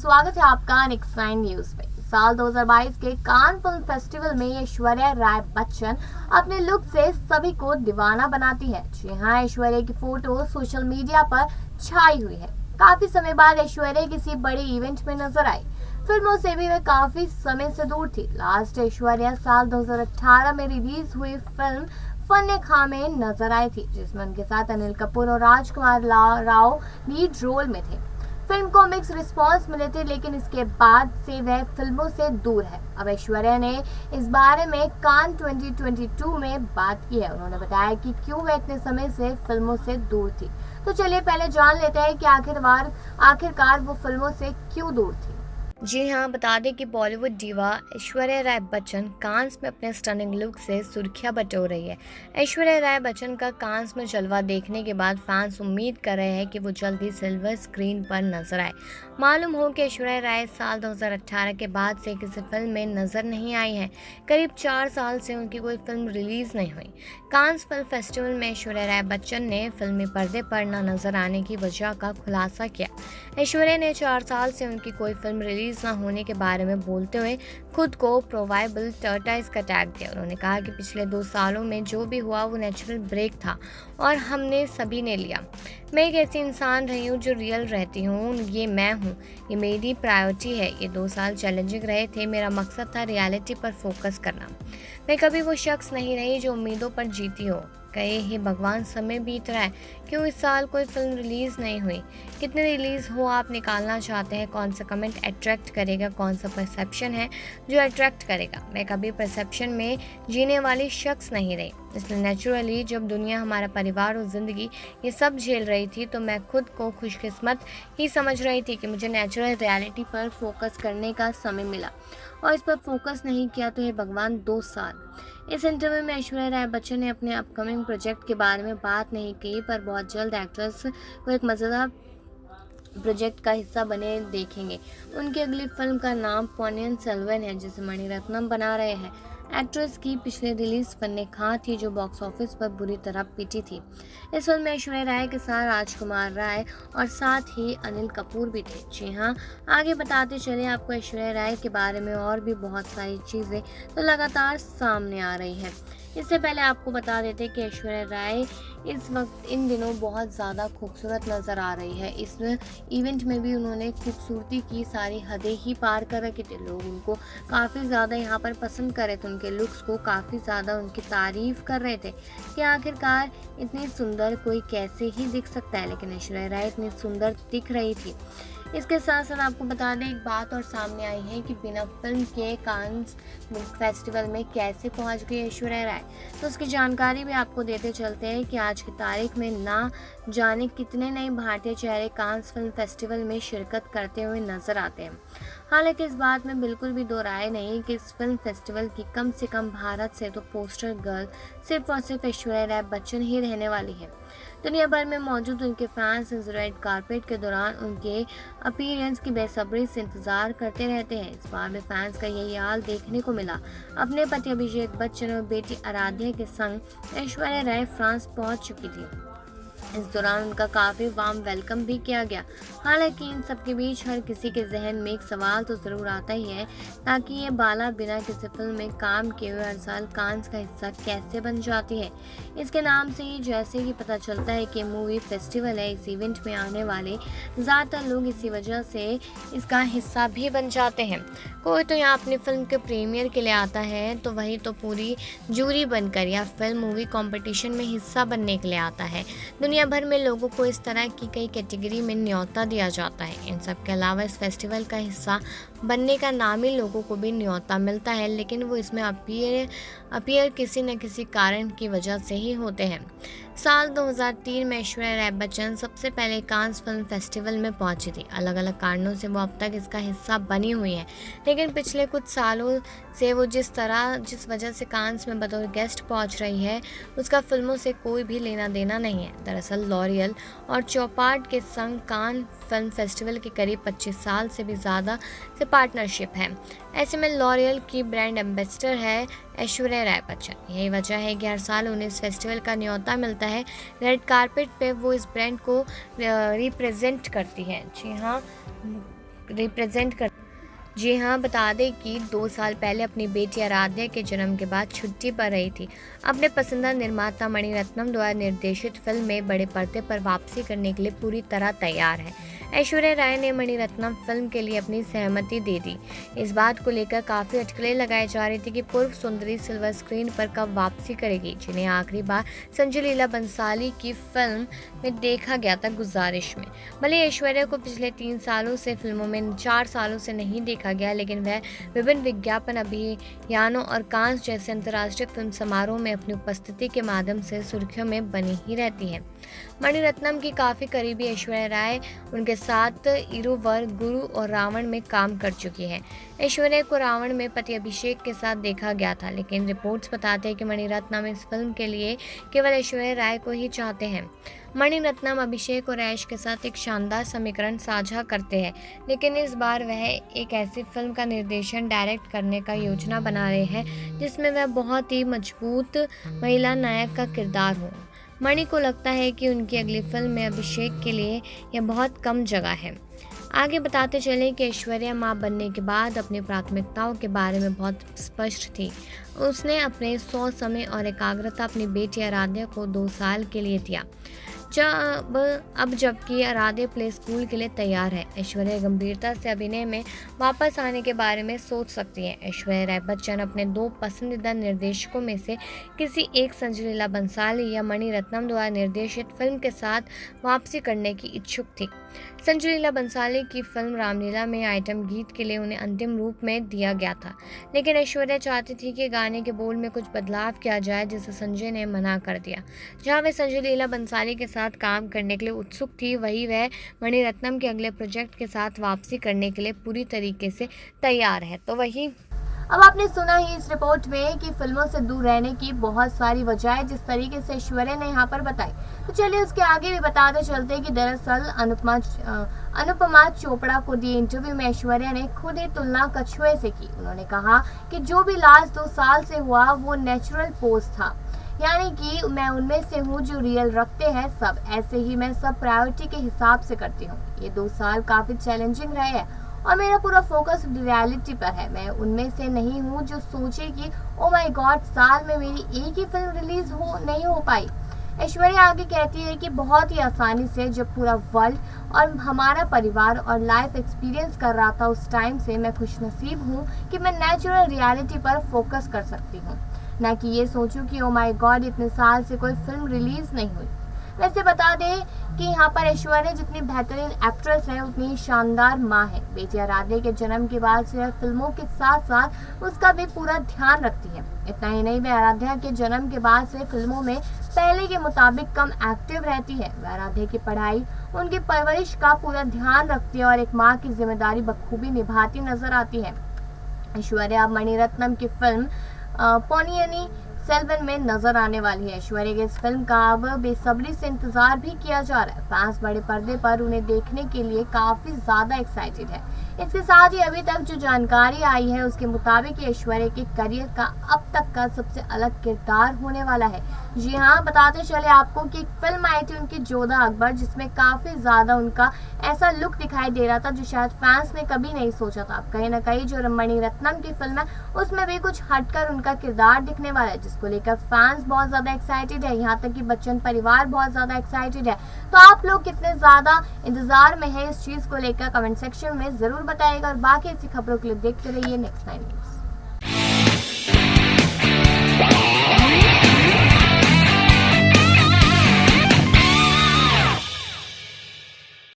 स्वागत है आपका नेक्स्ट 9 न्यूज में। साल 2022 के कान फिल्म फेस्टिवल में ऐश्वर्या राय बच्चन अपने लुक से सभी को दीवाना बनाती है। जी हाँ, ऐश्वर्या की फोटो सोशल मीडिया पर छाई हुई है। काफी समय बाद ऐश्वर्या किसी बड़े इवेंट में नजर आई। फिल्मों से भी वह काफी समय से दूर थी। लास्ट ऐश्वर्या साल 2018 में रिलीज हुई फिल्म फन्ने खां में नजर आई थी, जिसमें उनके साथ अनिल कपूर और राजकुमार राव लीड रोल में थे। फिल्म को मिक्स रिस्पांस मिले थे, लेकिन इसके बाद से वह फिल्मों से दूर है। अब ऐश्वर्या ने इस बारे में कान 2022 में बात की है। उन्होंने बताया कि क्यों वह इतने समय से फिल्मों से दूर थी। तो चलिए पहले जान लेते हैं कि आखिरकार वो फिल्मों से क्यों दूर थी। जी हाँ, बता दें कि बॉलीवुड डीवा ऐश्वर्या राय बच्चन कांस में अपने स्टनिंग लुक से सुर्खियां बटोर रही है। ऐश्वर्या राय बच्चन का कांस में जलवा देखने के बाद फैंस उम्मीद कर रहे हैं कि वो जल्द ही सिल्वर स्क्रीन पर नजर आए। मालूम हो कि ऐश्वर्या राय साल 2018 के बाद से किसी फिल्म में नजर नहीं आई है। करीब 4 साल से उनकी कोई फिल्म रिलीज नहीं हुई। कांस फिल्म फेस्टिवल में ऐश्वर्या राय बच्चन ने फिल्मी पर्दे पर न नजर आने की वजह का खुलासा किया। ऐश्वर्या ने 4 साल से उनकी कोई फिल्म रिलीज न होने के बारे में बोलते हुए खुद को प्रोवाइबल टर्टाइज का टैग दिया। उन्होंने कहा कि पिछले 2 सालों में जो भी हुआ वो नेचुरल ब्रेक था और हमने सभी ने लिया। मैं एक ऐसी इंसान रही हूँ जो रियल रहती हूँ, ये मैं हूँ, ये मेरी प्रायोरिटी है। ये 2 साल चैलेंजिंग रहे थे। मेरा मकसद था रियलिटी पर फोकस करना। मैं कभी वो शख्स नहीं रही जो उम्मीदों पर जीती हो। कहे हे भगवान, समय बीत रहा है, क्यों इस साल कोई फिल्म रिलीज़ नहीं हुई। कितने रिलीज़ हो आप निकालना चाहते हैं? कौन सा कमेंट अट्रैक्ट करेगा, कौन सा परसेप्शन है जो अट्रैक्ट करेगा। मैं कभी परसेप्शन में जीने वाली शख्स नहीं रही। इसलिए नेचुरली जब दुनिया, हमारा परिवार और ज़िंदगी ये सब झेल रही थी, तो मैं खुद को खुशकिस्मत ही समझ रही थी कि मुझे नेचुरल रियलिटी पर फोकस करने का समय मिला और इस पर फोकस नहीं किया तो हे भगवान 2 साल। इस इंटरव्यू में ऐश्वर्या राय बच्चन ने अपने अपकमिंग प्रोजेक्ट के बारे में बात नहीं की, पर बहुत जल्द एक्ट्रेस को एक मज़ेदार प्रोजेक्ट का हिस्सा बने देखेंगे। उनकी अगली फिल्म का नाम पोन्नियिन सेल्वन है, जिसे मणिरत्नम बना रहे हैं। एक्ट्रेस की पिछली रिलीज फन्ने खां थी, जो बॉक्स ऑफिस पर बुरी तरह पिटी थी। इस फिल्म में ऐश्वर्या राय के साथ राजकुमार राय और साथ ही अनिल कपूर भी थे। जी हाँ, आगे बताते चले आपको ऐश्वर्या राय के बारे में और भी बहुत सारी चीज़ें तो लगातार सामने आ रही हैं। इससे पहले आपको बता देते कि ऐश्वर्या राय इस वक्त इन दिनों बहुत ज़्यादा खूबसूरत नज़र आ रही है। इस इवेंट में भी उन्होंने खूबसूरती की सारी हदें ही पार कर रखी थी। लोग उनको काफ़ी ज़्यादा यहाँ पर पसंद कर रहे थे, उनके लुक्स को काफ़ी ज़्यादा उनकी तारीफ़ कर रहे थे कि आखिरकार इतनी सुंदर कोई कैसे ही दिख सकता है। लेकिन ऐश्वर्या राय इतनी सुंदर दिख रही थी। इसके साथ साथ आपको बता दें, एक बात और सामने आई है कि बिना फिल्म के कांस फेस्टिवल में कैसे पहुंच गई ऐश्वर्या राय, तो उसकी जानकारी भी आपको देते चलते हैं कि आज की तारीख में ना जाने कितने नए भारतीय चेहरे कांस फिल्म फेस्टिवल में शिरकत करते हुए नजर आते हैं। हालांकि इस बात में बिल्कुल भी दो राय नहीं कि इस फिल्म फेस्टिवल की कम से कम भारत से तो पोस्टर गर्ल सिर्फ और सिर्फ ऐश्वर्या राय बच्चन ही रहने वाली है। दुनिया भर में मौजूद उनके फैंस इस रेड कारपेट के दौरान उनके अपीयरेंस की बेसब्री से इंतजार करते रहते हैं। इस बार में फैंस का यही हाल देखने को मिला। अपने पति अभिषेक बच्चन और बेटी आराध्या के संग ऐश्वर्या राय फ्रांस पहुंच चुकी थी। इस दौरान उनका काफ़ी वार्म वेलकम भी किया गया। हालांकि इन सब के बीच हर किसी के जहन में एक सवाल तो ज़रूर आता ही है, ताकि ये बाला बिना किसी फिल्म में काम किए हुए हर साल कांस का हिस्सा कैसे बन जाती है। इसके नाम से ही जैसे ही पता चलता है कि मूवी फेस्टिवल है, इस इवेंट में आने वाले ज़्यादातर लोग इसी वजह से इसका हिस्सा भी बन जाते हैं। कोई तो यहाँ अपनी फिल्म के प्रीमियर के लिए आता है, तो वही तो पूरी जूरी बनकर या फिल्म मूवी कंपटीशन में हिस्सा बनने के लिए आता है। दुनिया भर में लोगों को इस तरह की कई कैटेगरी में न्योता दिया जाता है। इन सब के अलावा इस फेस्टिवल का हिस्सा बनने का नामी लोगों को भी न्योता मिलता है, लेकिन वो इसमें अपीयर किसी न किसी कारण की वजह से ही होते हैं। साल 2003 में ऐश्वर्या राय बच्चन सबसे पहले कांस फिल्म फेस्टिवल में पहुंची थी। अलग अलग कारणों से वो अब तक इसका हिस्सा बनी हुई है, लेकिन पिछले कुछ सालों से वो जिस वजह से कांस में बतौर गेस्ट पहुंच रही है, उसका फिल्मों से कोई भी लेना देना नहीं है। दरअसल लॉरियल और चौपाट के संग कान फिल्म फेस्टिवल के करीब 25 साल से भी ज़्यादा से पार्टनरशिप है। ऐसे में लॉरियल की ब्रांड एम्बेसडर है ऐश्वर्या राय बच्चन। यही वजह है कि हर साल उन्हें इस फेस्टिवल का न्योता मिलता है। रेड कारपेट पे वो इस ब्रांड को रिप्रेजेंट करती है। जी हाँ, रिप्रेजेंट कर। जी हाँ, बता दें कि 2 साल पहले अपनी बेटी आराध्या के जन्म के बाद छुट्टी पर रही थी। अपने पसंदीदा निर्माता मणिरत्नम द्वारा निर्देशित फिल्म में बड़े पर्दे पर वापसी करने के लिए पूरी तरह तैयार है। ऐश्वर्या राय ने मणिरत्नम फिल्म के लिए अपनी सहमति दे दी। इस बात को लेकर काफ़ी अटकलें लगाई जा रही थी कि पूर्व सुंदरी सिल्वर स्क्रीन पर कब वापसी करेगी, जिन्हें आखिरी बार संजय लीला बंसाली की फिल्म में देखा गया था गुजारिश में। भले ऐश्वर्या को पिछले 3 सालों से फिल्मों में 4 सालों से नहीं देखा गया, लेकिन वह विभिन्न विज्ञापन अभियानों और कांस जैसे अंतर्राष्ट्रीय फिल्म समारोह में अपनी उपस्थिति के माध्यम से सुर्खियों में बनी ही रहती है। मणिरत्नम की काफ़ी करीबी ऐश्वर्या राय उनके साथ इरुवर, गुरु और रावण में काम कर चुकी है। ऐश्वर्या को रावण में पति अभिषेक के साथ देखा गया था, लेकिन रिपोर्ट्स बताते हैं कि मणिरत्नम इस फिल्म के लिए केवल ऐश्वर्या राय को ही चाहते हैं। मणिरत्नम अभिषेक और ऐश के साथ एक शानदार समीकरण साझा करते हैं, लेकिन इस बार वह एक ऐसी फिल्म का निर्देशन डायरेक्ट करने का योजना बना रहे हैं जिसमें वह बहुत ही मजबूत महिला नायक का किरदार हो। मणि को लगता है कि उनकी अगली फिल्म में अभिषेक के लिए यह बहुत कम जगह है। आगे बताते चले कि ऐश्वर्या मां बनने के बाद अपनी प्राथमिकताओं के बारे में बहुत स्पष्ट थी। उसने अपने 100 समय और एकाग्रता अपनी बेटी आराध्या को 2 साल के लिए दिया। जबकि आराध्या प्ले स्कूल के लिए तैयार है, ऐश्वर्या गंभीरता से अभिनय में वापस आने के बारे में सोच सकती है। ऐश्वर्या राय बच्चन अपने 2 पसंदीदा निर्देशकों में से किसी एक संजय लीला बंसाली या मणिरत्नम द्वारा निर्देशित फिल्म के साथ वापसी करने की इच्छुक थी। संजय लीला बंसाली की फिल्म रामलीला में आइटम गीत के लिए उन्हें अंतिम रूप में दिया गया था, लेकिन ऐश्वर्या चाहती थी कि गाने के बोल में कुछ बदलाव किया जाए, जिसे संजय ने मना कर दिया। जहां वह संजय लीला बंसाली के साथ काम करने के लिए उत्सुक थी, वहीं वह मणिरत्नम के अगले प्रोजेक्ट के साथ वापसी करने के लिए पूरी तरीके से तैयार है। तो वही अब आपने सुना ही इस रिपोर्ट में कि फिल्मों से दूर रहने की बहुत सारी वजहें जिस तरीके से ऐश्वर्या ने यहाँ पर बताई, तो चलिए उसके आगे भी बताते चलते हैं कि दरअसल अनुपमा चोपड़ा को दिए इंटरव्यू में ऐश्वर्या ने खुद ही तुलना कछुए से की। उन्होंने कहा कि जो भी लास्ट 2 साल से हुआ वो नेचुरल पोज था, यानी कि मैं उनमें से हूँ जो रियल रखते हैं सब, ऐसे ही मैं सब प्रायोरिटी के हिसाब से करती हूँ। ये 2 साल काफी चैलेंजिंग रहे हैं और मेरा पूरा फोकस रियलिटी पर है। मैं उनमें से नहीं हूँ जो सोचे कि ओ माय गॉड साल में मेरी एक ही फिल्म रिलीज नहीं हो पाई। ऐश्वर्या आगे कहती है कि बहुत ही आसानी से जब पूरा वर्ल्ड और हमारा परिवार और लाइफ एक्सपीरियंस कर रहा था, उस टाइम से मैं खुशनसीब हूँ कि मैं नेचुरल रियलिटी पर फोकस कर सकती हूँ, ना कि ये सोचूं कि ओ माय गॉड इतने साल से कोई फिल्म रिलीज नहीं हुई। वैसे बता दें कि यहाँ पर ऐश्वर्या जितनी बेहतरीन एक्ट्रेस है उतनी ही शानदार माँ है। बेटी आराध्या के जन्म के बाद सिर्फ फिल्मों के साथ साथ उसका भी पूरा ध्यान रखती है। इतना ही नहीं, वह आराध्या के जन्म के बाद से फिल्मों में पहले के मुताबिक कम एक्टिव रहती है। वह आराध्या की पढ़ाई, उनकी परवरिश का पूरा ध्यान रखती है और एक माँ की जिम्मेदारी बखूबी निभाती नजर आती है। ऐश्वर्या अब मणिरत्नम की फिल्म पोनियनी सेल्वन में नजर आने वाली है। ऐश्वर्या की इस फिल्म का अब बेसब्री से इंतजार भी किया जा रहा है। फैंस बड़े पर्दे पर उन्हें देखने के लिए काफी ज्यादा एक्साइटेड है। इसके साथ ही अभी तक जो जानकारी आई है उसके मुताबिक ऐश्वर्या के करियर का अब तक का सबसे अलग किरदार होने वाला है। जी हाँ, बताते चले आपको कि एक फिल्म आई थी उनकी जोधा अकबर, जिसमें काफी ज्यादा उनका ऐसा लुक दिखाई दे रहा था जो शायद फैंस ने कभी नहीं सोचा था। कहीं ना कहीं जो मणिरत्नम की फिल्म है उसमें भी कुछ हटकर उनका किरदार दिखने वाला है, जिसको लेकर फैंस बहुत ज्यादा एक्साइटेड है। यहाँ तक कि बच्चन परिवार बहुत ज्यादा एक्साइटेड है। तो आप लोग कितने ज्यादा इंतजार में है इस चीज को लेकर कमेंट सेक्शन में जरूर बताइएगा और बाकी ऐसी खबरों के लिए देखते रहिए नेक्स्ट 9 न्यूज।